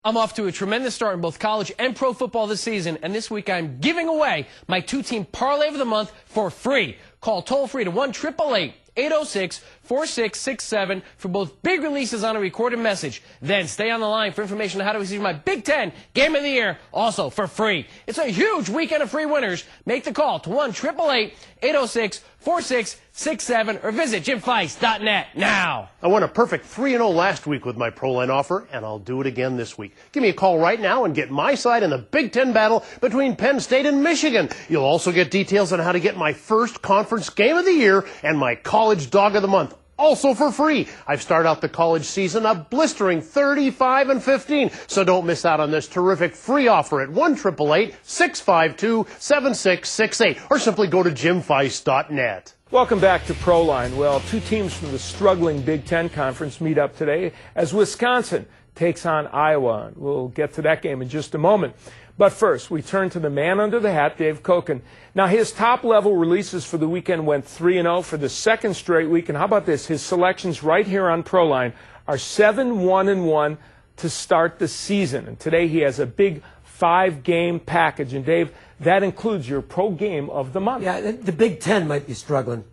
I'm off to a tremendous start in both college and pro football this season, and this week I'm giving away my two-team parlay of the month for free. Call toll-free to 1-888-806-4667 for both big releases on a recorded message. Then stay on the line for information on how to receive my Big Ten Game of the Year, also for free. It's a huge weekend of free winners. Make the call to 1-888-806-4667 or visit JimFeist.net now. I won a perfect 3-0 last week with my Proline offer, and I'll do it again this week. Give me a call right now and get my side in the Big Ten battle between Penn State and Michigan. You'll also get details on how to get my first conference game of the year and my college dog of the month, also for free. I've started out the college season a blistering 35-15, so don't miss out on this terrific free offer at 1-888-652-7668 or simply go to JimFeist.net. Welcome back to Proline. Well, two teams from the struggling Big Ten Conference meet up today as Wisconsin takes on Iowa. We'll get to that game in just a moment. But first, we turn to the man under the hat, Dave Koken. Now, his top-level releases for the weekend went 3-0 for the second straight week. And how about this? His selections right here on Proline are 7-1-1 to start the season. And today he has a big 5-game package. And, Dave, that includes your pro game of the month. Yeah, the Big Ten might be struggling,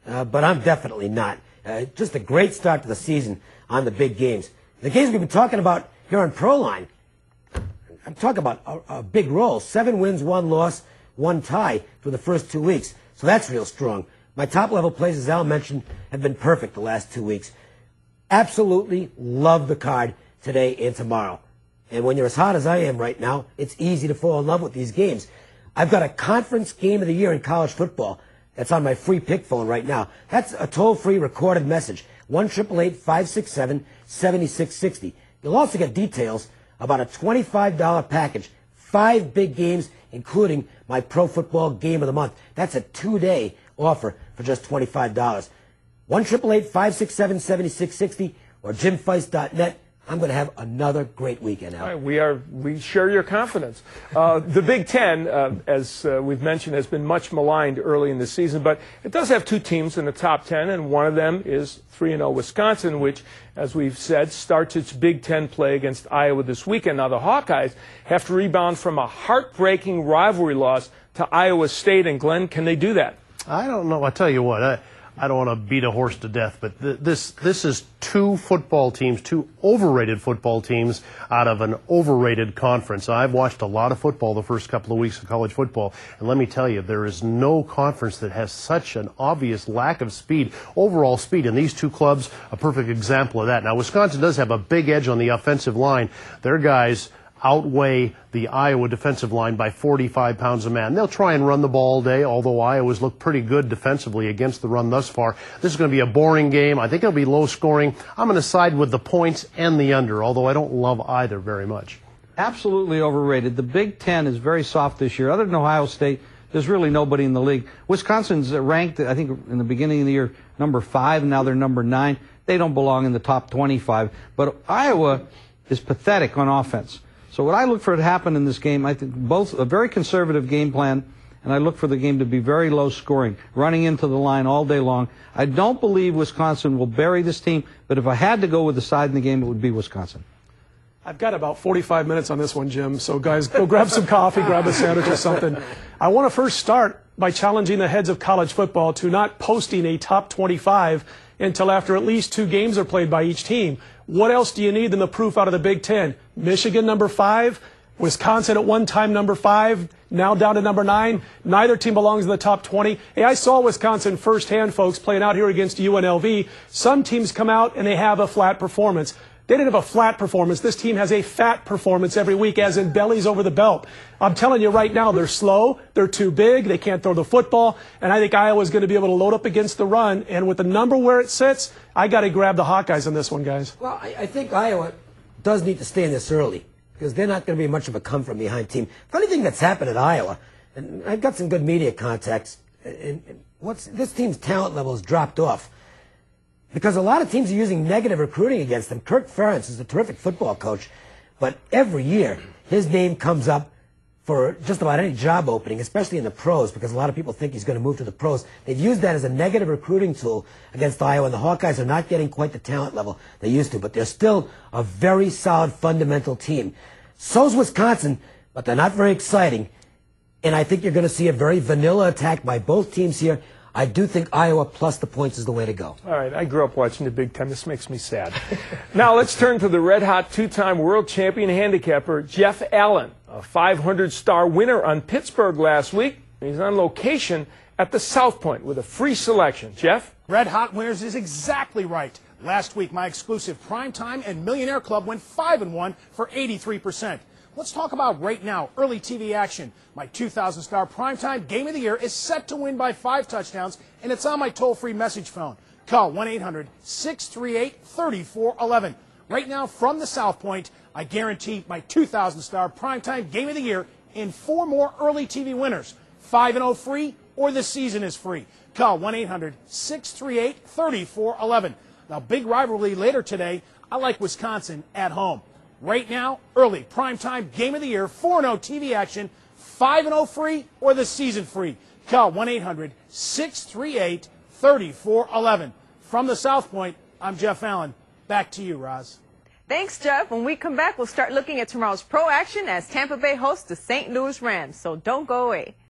but I'm definitely not. Just a great start to the season on the big games. The games we've been talking about here on Proline, I'm talking about a big roll. 7 wins, 1 loss, 1 tie for the first 2 weeks. So that's real strong. My top-level plays, as Al mentioned, have been perfect the last 2 weeks. Absolutely love the card today and tomorrow. And when you're as hot as I am right now, it's easy to fall in love with these games. I've got a conference game of the year in college football that's on my free pick phone right now. That's a toll-free recorded message, 1-888-567-7660. You'll also get details about a $25 package, 5 big games, including my pro football game of the month. That's a 2-day offer for just $25. 1-888-567-7660 or JimFeist.net. I'm going to have another great weekend, Al. Right, we share your confidence. The Big Ten, as we've mentioned, has been much maligned early in the season, but it does have 2 teams in the top 10, and one of them is 3-0 Wisconsin, which, as we've said, starts its Big Ten play against Iowa this weekend. Now, the Hawkeyes have to rebound from a heartbreaking rivalry loss to Iowa State, and Glenn, can they do that? I don't know. I'll tell you what. I don't want to beat a horse to death, but this is 2 football teams, 2 overrated football teams out of an overrated conference. I've watched a lot of football the first couple of weeks of college football, and let me tell you, there is no conference that has such an obvious lack of speed, overall speed, and these 2 clubs, a perfect example of that. Now, Wisconsin does have a big edge on the offensive line. Their guys outweigh the Iowa defensive line by 45 pounds a man. They'll try and run the ball all day, although Iowa's looked pretty good defensively against the run thus far. This is going to be a boring game. I think it'll be low scoring. I'm going to side with the points and the under, although I don't love either very much. Absolutely overrated. The Big Ten is very soft this year. Other than Ohio State, there's really nobody in the league. Wisconsin's ranked, I think, in the beginning of the year, number 5, and now they're number 9. They don't belong in the top 25. But Iowa is pathetic on offense. So what I look for to happen in this game, I think both a very conservative game plan, and I look for the game to be very low scoring, running into the line all day long. I don't believe Wisconsin will bury this team, but if I had to go with the side in the game, it would be Wisconsin. I've got about 45 minutes on this one, Jim. So, guys, go grab some coffee, grab a sandwich or something. I want to first start by challenging the heads of college football to not posting a top 25 until after at least 2 games are played by each team. What else do you need than the proof out of the Big Ten? Michigan, number 5. Wisconsin at one time, number 5. Now down to number 9. Neither team belongs in the top 20. Hey, I saw Wisconsin firsthand, folks, playing out here against UNLV. Some teams come out and they have a flat performance. They didn't have a flat performance. This team has a fat performance every week, as in bellies over the belt. I'm telling you right now, they're slow, they're too big, they can't throw the football, and I think Iowa's going to be able to load up against the run. And with the number where it sits, I got to grab the Hawkeyes on this one, guys. Well, I think Iowa does need to stay in this early because they're not going to be much of a come-from-behind team. Funny thing that's happened at Iowa, and I've got some good media contacts, and this team's talent level has dropped off. Because a lot of teams are using negative recruiting against them. Kirk Ferentz is a terrific football coach, but every year his name comes up for just about any job opening, especially in the pros, because a lot of people think he's going to move to the pros. They've used that as a negative recruiting tool against Iowa, and the Hawkeyes are not getting quite the talent level they used to, but they're still a very solid fundamental team. So's Wisconsin, but they're not very exciting, and I think you're going to see a very vanilla attack by both teams here. I do think Iowa plus the points is the way to go. All right, I grew up watching the Big Ten. This makes me sad. Now let's turn to the red-hot two-time world champion handicapper, Jeff Allen, a 500-star winner on Pittsburgh last week. He's on location at the South Point with a free selection. Jeff? Red Hot Winners is exactly right. Last week, my exclusive Primetime and Millionaire Club went 5-1 for 83%. Let's talk about right now, early TV action. My 2,000-star Primetime Game of the Year is set to win by 5 touchdowns, and it's on my toll-free message phone. Call 1-800-638-3411. Right now, from the South Point, I guarantee my 2,000-star Primetime Game of the Year in 4 more early TV winners. 5-0 free, or the season is free. Call 1-800-638-3411. Now, big rivalry later today. I like Wisconsin at home. Right now, early Primetime Game of the Year, 4-0 TV action, 5-0 free, or the season free. Call 1-800-638-3411. From the South Point, I'm Jeff Allen. Back to you, Roz. Thanks, Jeff. When we come back, we'll start looking at tomorrow's pro action as Tampa Bay hosts the St. Louis Rams. So don't go away.